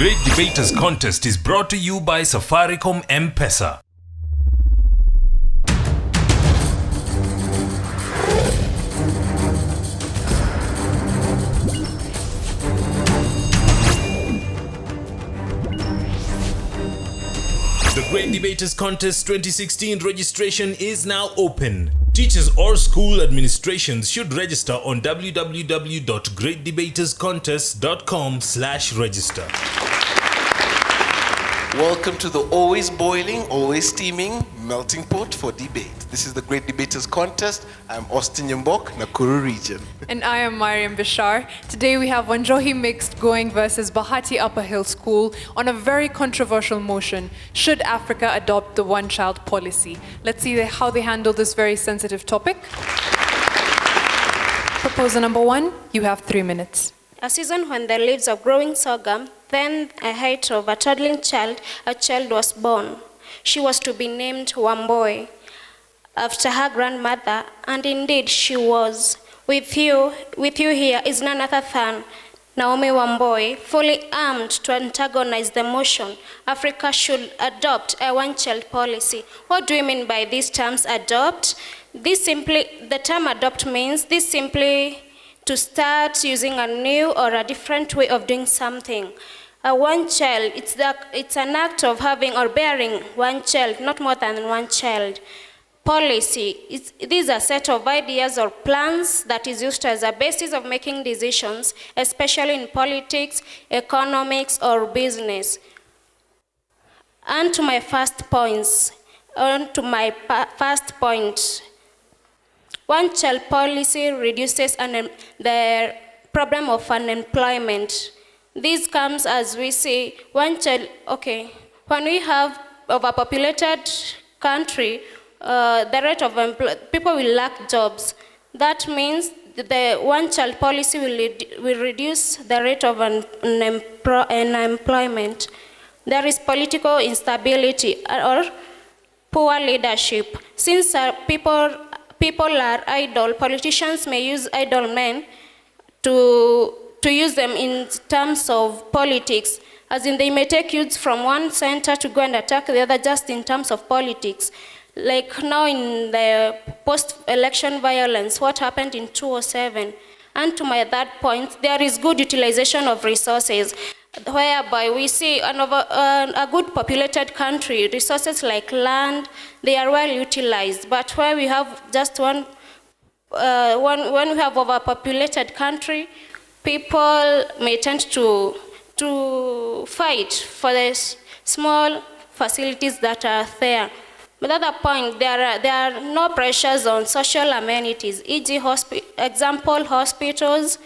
Great Debaters Contest is brought to you by Safaricom M-Pesa. The Great Debaters Contest 2016 registration is now open. Teachers or school administrations should register on www.greatdebaterscontest.com/register. Welcome to the always boiling, always steaming melting pot for debate. This is the Great Debaters Contest. I'm Austin Yambok, Nakuru region. And I am Mariam Bishar. Today we have Wanjohi Mixed going versus Bahati Upperhill School on a very controversial motion. Should Africa adopt the one-child policy? Let's see how they handle this very sensitive topic. Proposer number 1, you have 3 minutes. A season when the leaves of growing sorghum, then a height of a toddling child, a child was born. She was to be named Wanjohi, after her grandmother, and indeed she was. With you here is none other than Naomi Wanjohi, fully armed to antagonize the motion Africa should adopt a one-child policy. What do we mean by these terms, adopt? The term adopt means this simply to start using a new or a different way of doing something. A one child, it's an act of having or bearing one child, not more than one child. Policy, these are a set of ideas or plans that is used as a basis of making decisions, especially in politics, economics, or business. And to my first point, one-child policy reduces the problem of unemployment. This comes as we see when we have overpopulated country, the rate of people will lack jobs. That means the one-child policy will reduce the rate of unemployment. There is political instability or poor leadership. Since people are idle, politicians may use idle men to use them in terms of politics, as in they may take youths from one center to go and attack the other just in terms of politics. Like now in the post-election violence, what happened in 2007. And to my third point, there is good utilization of resources, whereby we see a good populated country, resources like land, they are well utilized. But where we have just when we have overpopulated country, people may tend to fight for the small facilities that are there. But at that point, there are no pressures on social amenities, e.g. hospitals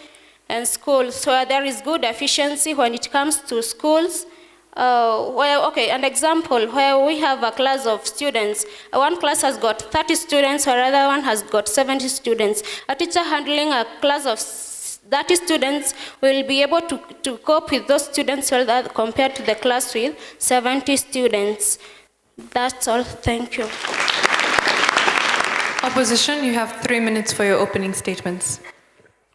and schools, where there is good efficiency when it comes to schools. An example where we have a class of students. One class has got 30 students, or other one has got 70 students. A teacher handling a class of 30 students will be able to cope with those students well compared to the class with 70 students. That's all. Thank you. Opposition, you have 3 minutes for your opening statements.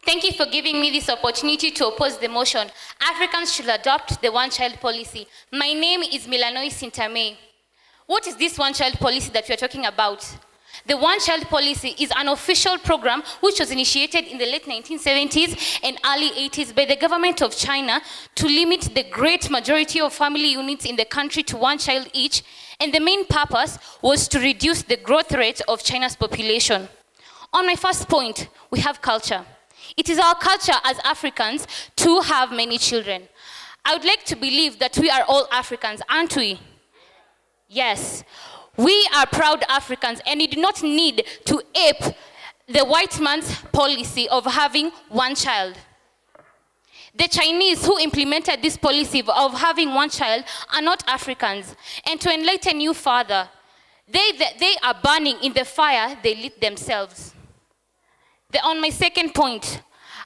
Thank you for giving me this opportunity to oppose the motion. Africans should adopt the one-child policy. My name is Milanoi Sintame. What is this one-child policy that we are talking about? The one-child policy is an official program which was initiated in the late 1970s and early 80s by the government of China to limit the great majority of family units in the country to one child each, and the main purpose was to reduce the growth rate of China's population. On my first point, we have culture. It is our culture as Africans to have many children. I would like to believe that we are all Africans, aren't we? Yes. We are proud Africans, and we do not need to ape the white man's policy of having one child. The Chinese who implemented this policy of having one child are not Africans. And to enlighten you further, they are burning in the fire they lit themselves. On my second point,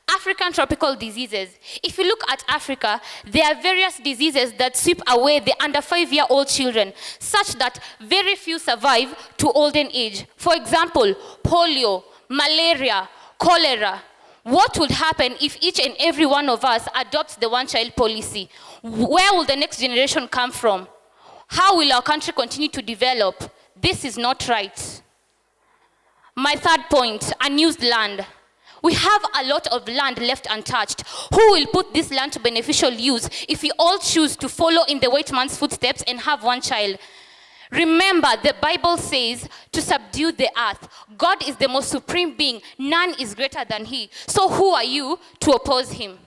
African tropical diseases. If you look at Africa, there are various diseases that sweep away the under 5-year-old children, such that very few survive to olden age. For example, polio, malaria, cholera. What would happen if each and every one of us adopts the one-child policy? Where will the next generation come from? How will our country continue to develop? This is not right. My third point, unused land. We have a lot of land left untouched. Who will put this land to beneficial use if we all choose to follow in the white man's footsteps and have one child? Remember, the Bible says to subdue the earth. God is the most supreme being. None is greater than he. So who are you to oppose him?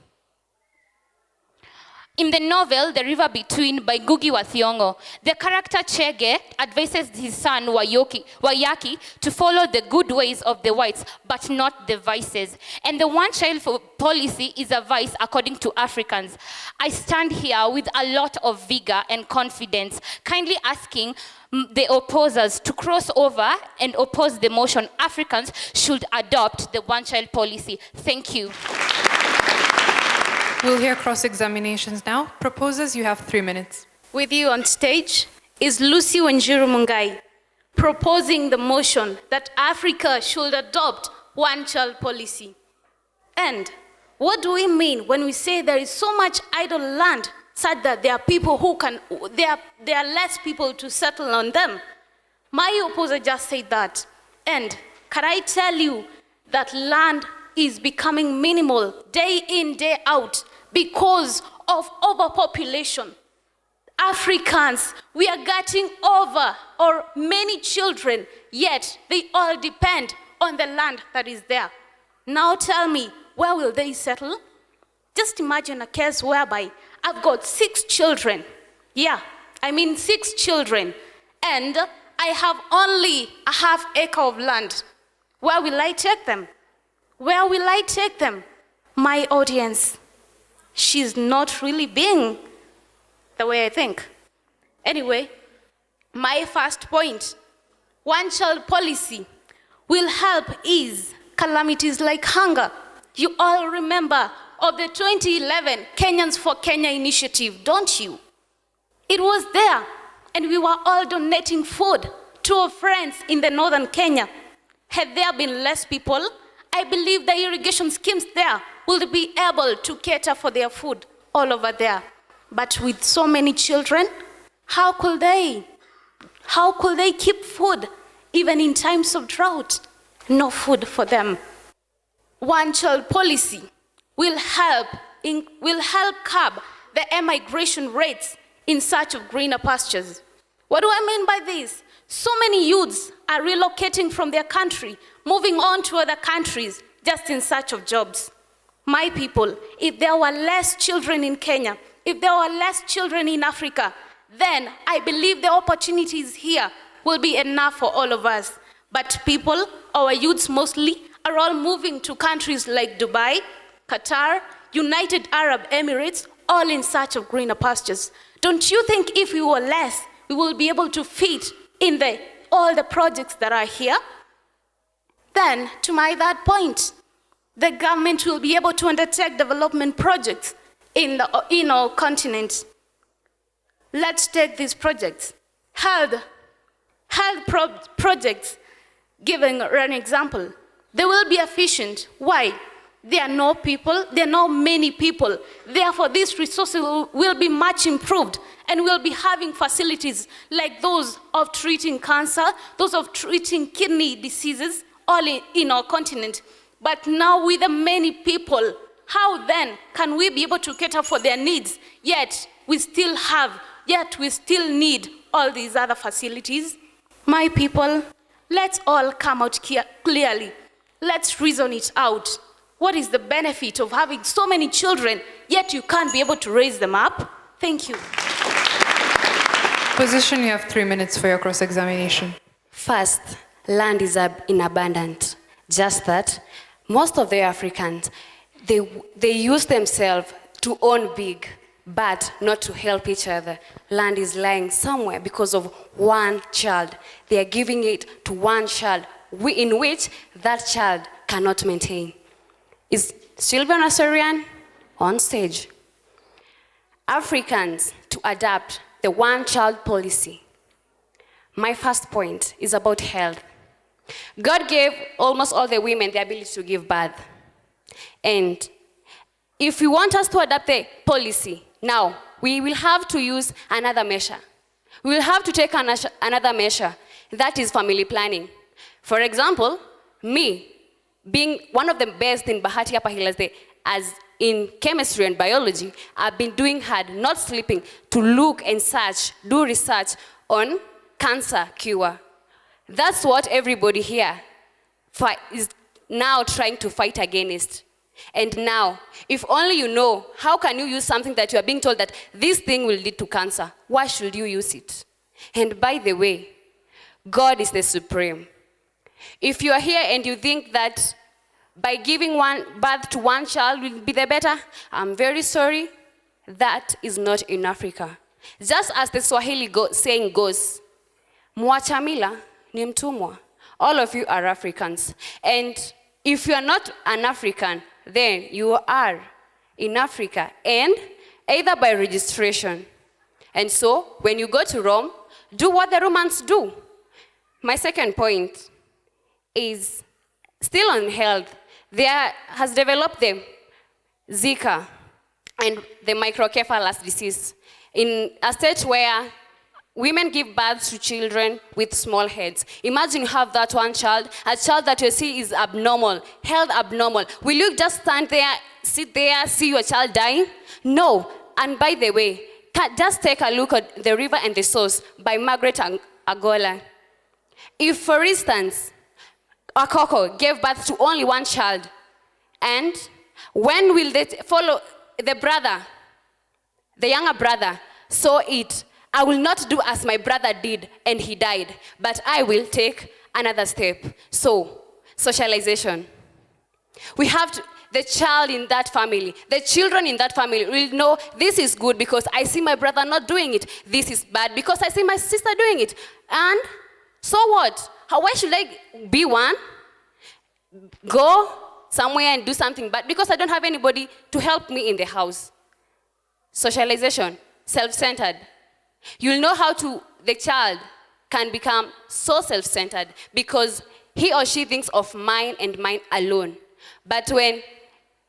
In the novel, The River Between by Ngugi wa Thiong'o, the character Chege advises his son Wayaki to follow the good ways of the whites, but not the vices. And the one-child policy is a vice according to Africans. I stand here with a lot of vigor and confidence, kindly asking the opposers to cross over and oppose the motion. Africans should adopt the one-child policy. Thank you. We'll hear cross-examinations now. Proposers, you have 3 minutes. With you on stage is Lucy Wanjiru Mungai, proposing the motion that Africa should adopt one-child policy. And what do we mean when we say there is so much idle land such that there are people who there are less people to settle on them? My opposer just said that. And can I tell you that land is becoming minimal day in, day out because of overpopulation. Africans, we are getting over or many children, yet they all depend on the land that is there. Now tell me, where will they settle? Just imagine a case whereby I've got 6 children. Yeah, I mean 6 children. And I have only a half acre of land. Where will I take them? Where will I take them? My audience, she's not really being the way I think. Anyway, my first point, one-child policy will help ease calamities like hunger. You all remember of the 2011 Kenyans for Kenya initiative, don't you? It was there, and we were all donating food to our friends in the northern Kenya. Had there been less people, I believe the irrigation schemes there will be able to cater for their food all over there. But with so many children, how could they keep food even in times of drought? No food for them. One-child policy will help curb the emigration rates in search of greener pastures. What do I mean by this? So many youths are relocating from their country, moving on to other countries just in search of jobs. My people, if there were less children in Kenya, if there were less children in Africa, then I believe the opportunities here will be enough for all of us. But people, our youths mostly, are all moving to countries like Dubai, Qatar, United Arab Emirates, all in search of greener pastures. Don't you think if we were less, we will be able to fit in all the projects that are here? Then, to my third point, the government will be able to undertake development projects in our continent. Let's take these projects. Health projects, giving an example. They will be efficient. Why? There are no people, there are not many people. Therefore, these resources will be much improved, and we'll be having facilities like those of treating cancer, those of treating kidney diseases, all in our continent. But now with the many people, how then can we be able to cater for their needs, yet we still need all these other facilities? My people, let's all come out clearly. Let's reason it out. What is the benefit of having so many children, yet you can't be able to raise them up? Thank you. Position, you have 3 minutes for your cross-examination. First, land is in abundance. Just that most of the Africans, they use themselves to own big, but not to help each other. Land is lying somewhere because of one child. They are giving it to one child, in which that child cannot maintain. Is Sylvia Nasorian on stage? Africans to adapt the one-child policy. My first point is about health. God gave almost all the women the ability to give birth. And if we want us to adapt the policy, now we will have to use another measure. We will have to take another measure, that is family planning. For example, me, being one of the best in Bahati Upperhill as in chemistry and biology, I've been doing hard, not sleeping, to look and search, do research on cancer cure. That's what everybody here is now trying to fight against. And now, if only you know, how can you use something that you are being told that this thing will lead to cancer? Why should you use it? And by the way, God is the supreme. If you are here and you think that by giving birth to one child will be the better, I'm very sorry, that is not in Africa. Just as the Swahili saying goes, mwacha mila ni mtumwa. All of you are Africans. And if you are not an African, then you are in Africa, and either by registration. And so, when you go to Rome, do what the Romans do. My second point is still on health. There has developed the Zika and the microcephalus disease in a state where women give birth to children with small heads. Imagine you have that one child, a child that you see is abnormal, health abnormal. Will you just stand there, sit there, see your child dying? No. And by the way, just take a look at The River and the Source by Margaret Agola. If, for instance, Akoko gave birth to only one child, and when will they follow the brother, the younger brother, saw it? I will not do as my brother did and he died, but I will take another step. So, socialization. We have to, the child in that family, the children in that family will know this is good because I see my brother not doing it. This is bad because I see my sister doing it. And so what? Why should I be one? Go somewhere and do something bad because I don't have anybody to help me in the house. Socialization, self-centered. You'll know how the child can become so self-centered because he or she thinks of mine and mine alone. But when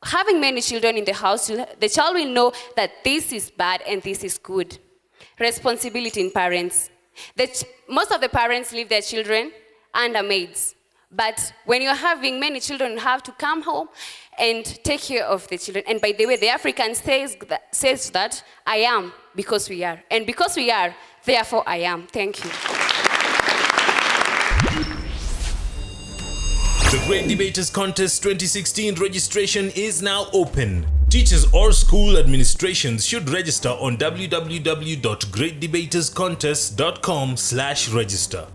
having many children in the house, the child will know that this is bad and this is good. Responsibility in parents. Most of the parents leave their children under maids. But when you're having many children, you have to come home and take care of the children. And by the way, the African says that I am because we are. And because we are, therefore I am. Thank you. The Great Debaters Contest 2016 registration is now open. Teachers or school administrations should register on www.greatdebaterscontest.com/register.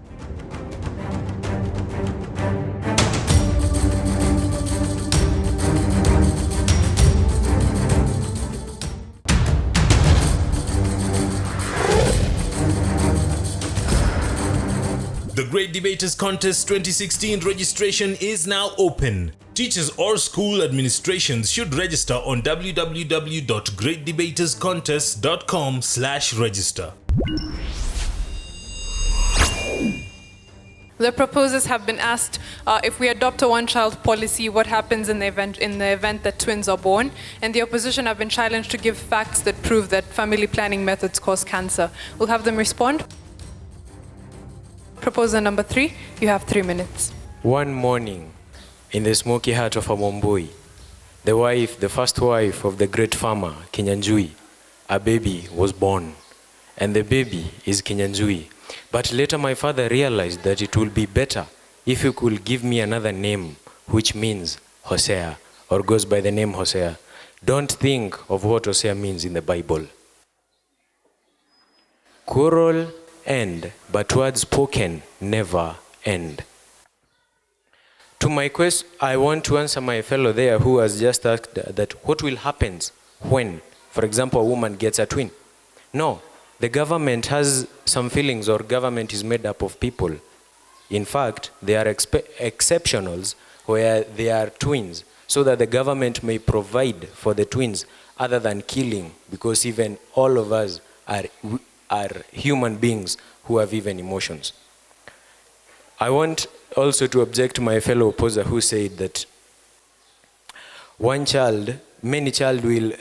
The Great Debaters Contest 2016 registration is now open. Teachers or school administrations should register on www.greatdebaterscontest.com/register. The proposers have been asked if we adopt a one-child policy, what happens in the event that twins are born, and the opposition have been challenged to give facts that prove that family planning methods cause cancer. We'll have them respond. Proposer number 3, you have 3 minutes. One morning, in the smoky heart of Wanjohi, the first wife of the great farmer, Kinyanjui, a baby was born. And the baby is Kinyanjui. But later my father realized that it would be better if he could give me another name, which means Hosea, or goes by the name Hosea. Don't think of what Hosea means in the Bible. Quarrel end, but words spoken never end. To my question, I want to answer my fellow there who has just asked that what will happen when, for example, a woman gets a twin. No, the government has some feelings, or government is made up of people. In fact, there are exceptionals where they are twins, so that the government may provide for the twins other than killing, because even all of us are human beings who have even emotions. I want also to object to my fellow opposer who said that one child will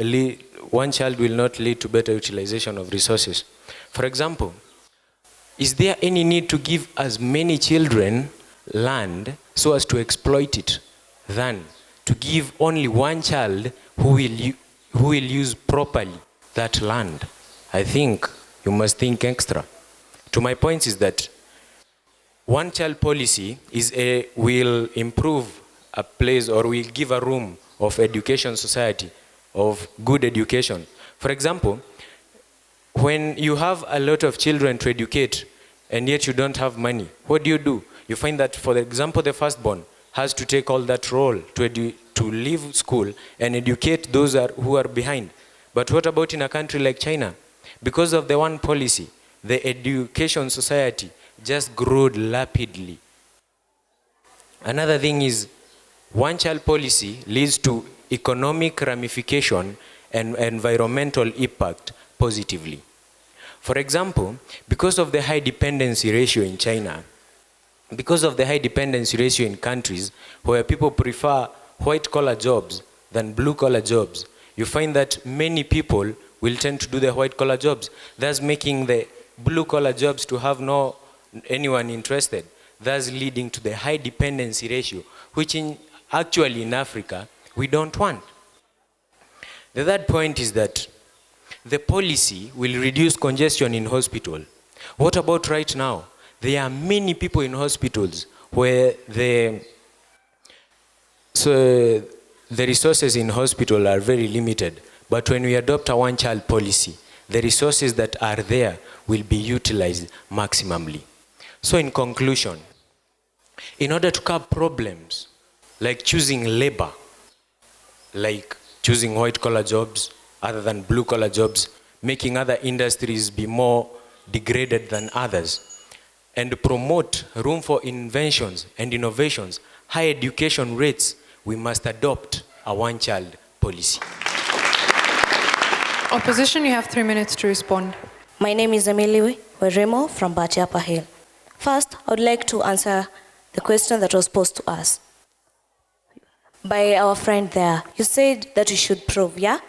not lead to better utilization of resources. For example, is there any need to give as many children land so as to exploit it than to give only one child who will use properly that land? I think you must think extra. To my point is that one child policy will improve a place or will give a room of education society, of good education. For example, when you have a lot of children to educate and yet you don't have money, what do? You find that, for example, the firstborn has to take all that role to leave school and educate those who are behind. But what about in a country like China? Because of the one policy, the education society just grew rapidly. Another thing is, one child policy leads to economic ramification and environmental impact positively. For example, because of the high dependency ratio in China, because of the high dependency ratio in countries where people prefer white-collar jobs than blue-collar jobs, you find that many people will tend to do the white-collar jobs, thus making the blue-collar jobs to have no anyone interested, thus leading to the high dependency ratio, which actually in Africa, we don't want. The third point is that the policy will reduce congestion in hospital. What about right now? There are many people in hospitals where the resources in hospital are very limited. But when we adopt a one-child policy, the resources that are there will be utilized maximally. So in conclusion, in order to curb problems like choosing labor, like choosing white-collar jobs other than blue-collar jobs, making other industries be more degraded than others, and promote room for inventions and innovations, high education rates, we must adopt a one-child policy. Opposition, you have 3 minutes to respond. My name is Emily Weremo from Bahati, Upperhill. First, I would like to answer the question that was posed to us by our friend there. You said that we should prove, yeah?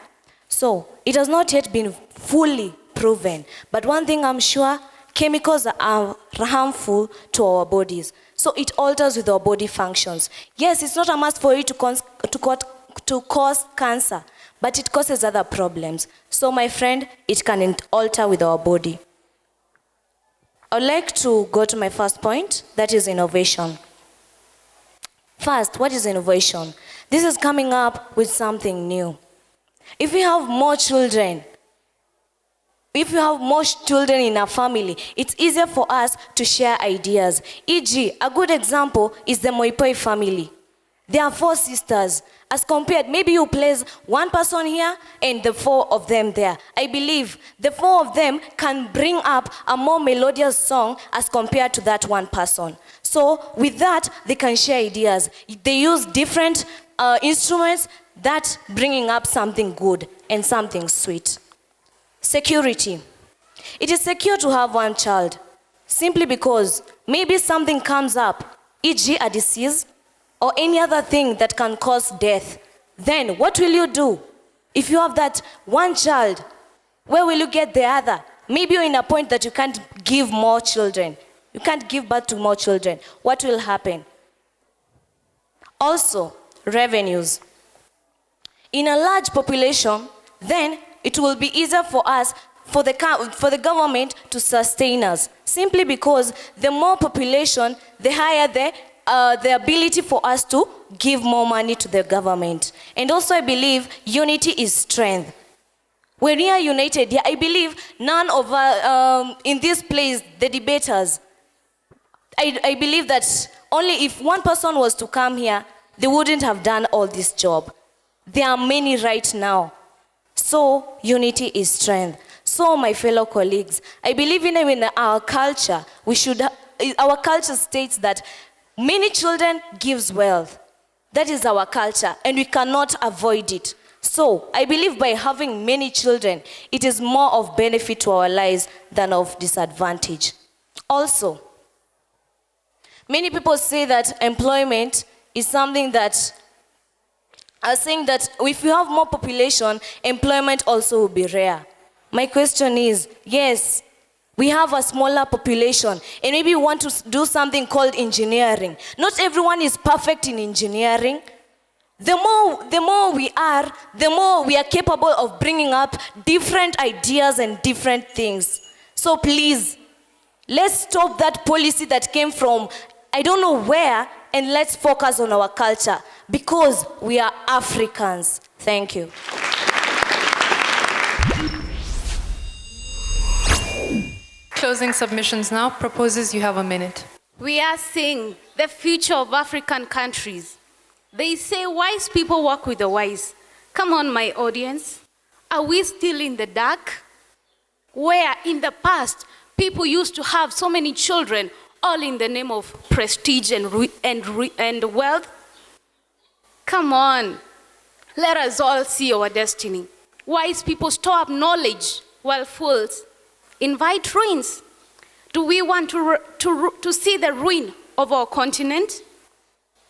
So, it has not yet been fully proven. But one thing I'm sure, chemicals are harmful to our bodies. So it alters with our body functions. Yes, it's not a must for it to cause cancer, but it causes other problems. So my friend, it can alter with our body. I would like to go to my first point, that is innovation. First, what is innovation? This is coming up with something new. If we have more children, in a family, it's easier for us to share ideas. E.g., a good example is the Moipoi family. There are 4 sisters. As compared, maybe you place one person here and the 4 of them there. I believe the 4 of them can bring up a more melodious song as compared to that one person. So with that, they can share ideas. They use different instruments that bringing up something good and something sweet. Security. It is secure to have one child simply because maybe something comes up, e.g. a disease or any other thing that can cause death. Then what will you do? If you have that one child, where will you get the other? Maybe you're in a point that you can't give more children. You can't give birth to more children. What will happen? Also, revenues. In a large population, then it will be easier for us, for the government to sustain us. Simply because the more population, the higher the ability for us to give more money to the government. And also I believe unity is strength. When we are united, yeah, I believe none of in this place, the debaters, I believe that only if one person was to come here, they wouldn't have done all this job. There are many right now. So unity is strength. So my fellow colleagues, I believe in our culture, our culture states that many children gives wealth. That is our culture, and we cannot avoid it. So I believe by having many children, it is more of benefit to our lives than of disadvantage. Also, many people say that employment is something that are saying that if you have more population, employment also will be rare. My question is, yes, we have a smaller population, and maybe we want to do something called engineering. Not everyone is perfect in engineering. The more we are, the more we are capable of bringing up different ideas and different things. So please, let's stop that policy that came from I don't know where, and let's focus on our culture, because we are Africans. Thank you. Closing submissions now. Proposers, you have a minute. We are seeing the future of African countries. They say wise people work with the wise. Come on, my audience. Are we still in the dark? Where in the past, people used to have so many children, all in the name of prestige and wealth? Come on. Let us all see our destiny. Wise people store up knowledge, while fools invite ruins. Do we want to see the ruin of our continent?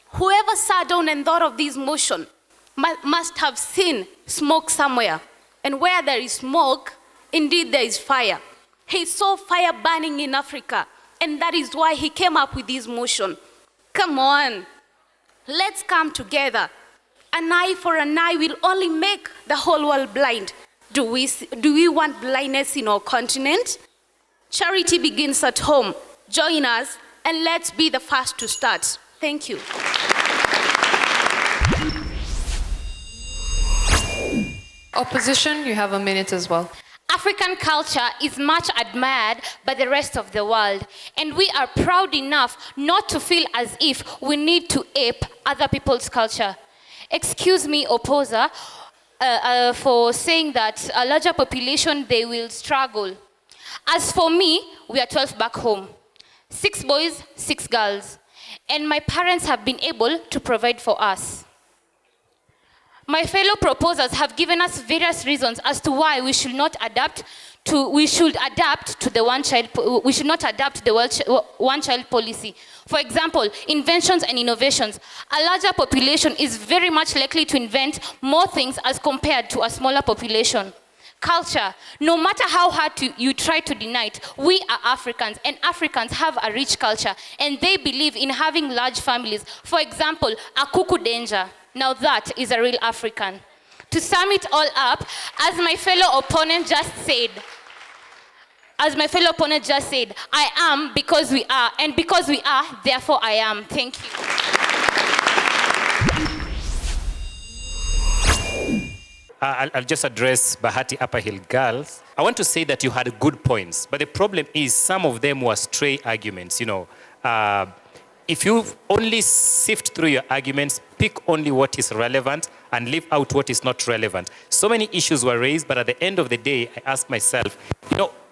Whoever sat down and thought of this motion must have seen smoke somewhere. And where there is smoke, indeed there is fire. He saw fire burning in Africa, and that is why he came up with this motion. Come on, let's come together. An eye for an eye will only make the whole world blind. Do we want blindness in our continent? Charity begins at home. Join us, and let's be the first to start. Thank you. Opposition, you have a minute as well. African culture is much admired by the rest of the world, and we are proud enough not to feel as if we need to ape other people's culture. Excuse me, opposer, for saying that a larger population, they will struggle. As for me, we are 12 back home. 6 boys, 6 girls. And my parents have been able to provide for us. My fellow proposers have given us various reasons as to why we should not adapt to the one-child policy. For example, inventions and innovations. A larger population is very much likely to invent more things as compared to a smaller population. Culture, no matter how hard you try to deny it, we are Africans, and Africans have a rich culture, and they believe in having large families. For example, a kuku danger. Now that is a real African. To sum it all up, as my fellow opponent just said, I am because we are, and because we are, therefore I am. Thank you. I'll just address Bahati Upperhill girls. I want to say that you had good points, but the problem is some of them were stray arguments. If you only sift through your arguments, pick only what is relevant and leave out what is not relevant. So many issues were raised, but at the end of the day, I ask myself,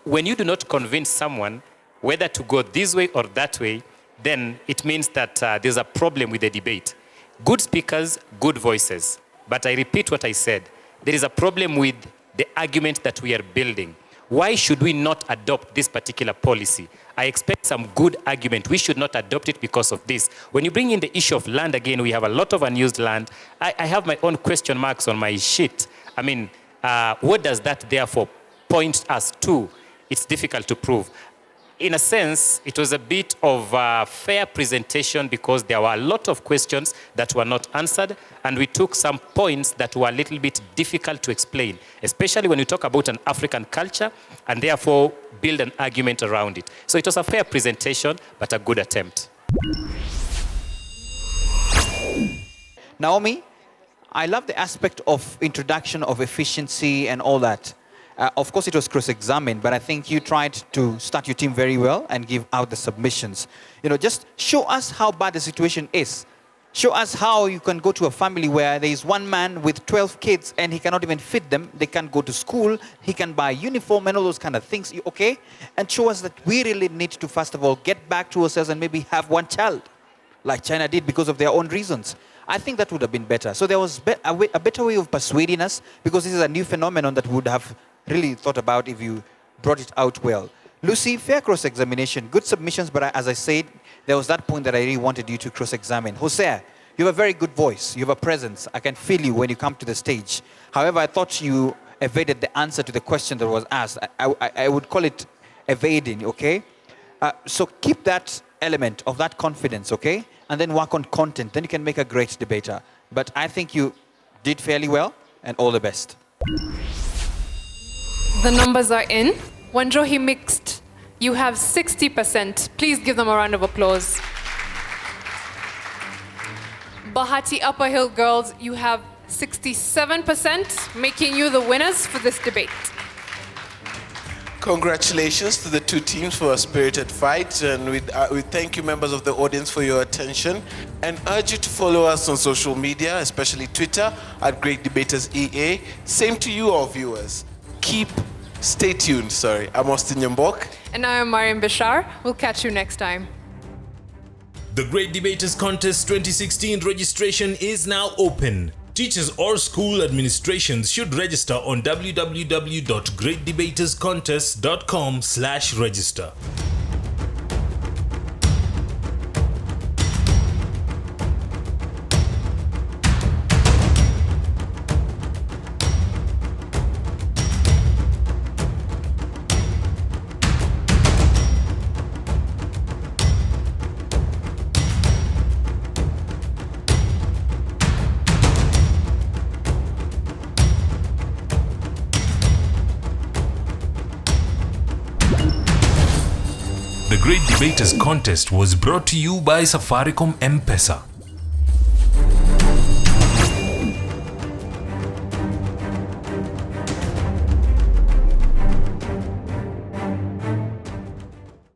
when you do not convince someone whether to go this way or that way, then it means that there's a problem with the debate. Good speakers, good voices. But I repeat what I said. There is a problem with the argument that we are building. Why should we not adopt this particular policy? I expect some good argument. We should not adopt it because of this. When you bring in the issue of land again, we have a lot of unused land. I have my own question marks on my sheet. I mean, what does that therefore point us to? It's difficult to prove. In a sense, it was a bit of a fair presentation because there were a lot of questions that were not answered, and we took some points that were a little bit difficult to explain, especially when you talk about an African culture and therefore build an argument around it. So it was a fair presentation, but a good attempt. Naomi, I love the aspect of introduction of efficiency and all that. Of course, it was cross-examined, but I think you tried to start your team very well and give out the submissions. Just show us how bad the situation is. Show us how you can go to a family where there is one man with 12 kids and he cannot even feed them. They can't go to school. He can buy uniform and all those kind of things. Okay? And show us that we really need to, first of all, get back to ourselves and maybe have one child, like China did because of their own reasons. I think that would have been better. So there was a better way of persuading us, because this is a new phenomenon that we would have really thought about if you brought it out well. Lucy, fair cross-examination, good submissions, but as I said, there was that point that I really wanted you to cross-examine. Hosea, You have a very good voice. You have a presence. I can feel you when you come to the stage. However, I thought you evaded the answer to the question that was asked. I would call it evading, okay? So keep that element of that confidence, okay? And then work on content. Then you can make a great debater. But I think you did fairly well, and all the best. The numbers are in. Wanjohi Mixed, you have 60%. Please give them a round of applause. Bahati Upperhill girls, you have 67%, making you the winners for this debate. Congratulations to the two teams for a spirited fight, and we thank you, members of the audience, for your attention, and urge you to follow us on social media, especially Twitter at Great Debaters EA. Same to you, all viewers. Stay tuned. Sorry, I'm Austin Nyambok, and I am Mariam Bashar. We'll catch you next time. The Great Debaters Contest 2016 registration is now open. Teachers or school administrations should register on www.greatdebaterscontest.com/register. The Great Debaters Contest was brought to you by Safaricom M-Pesa.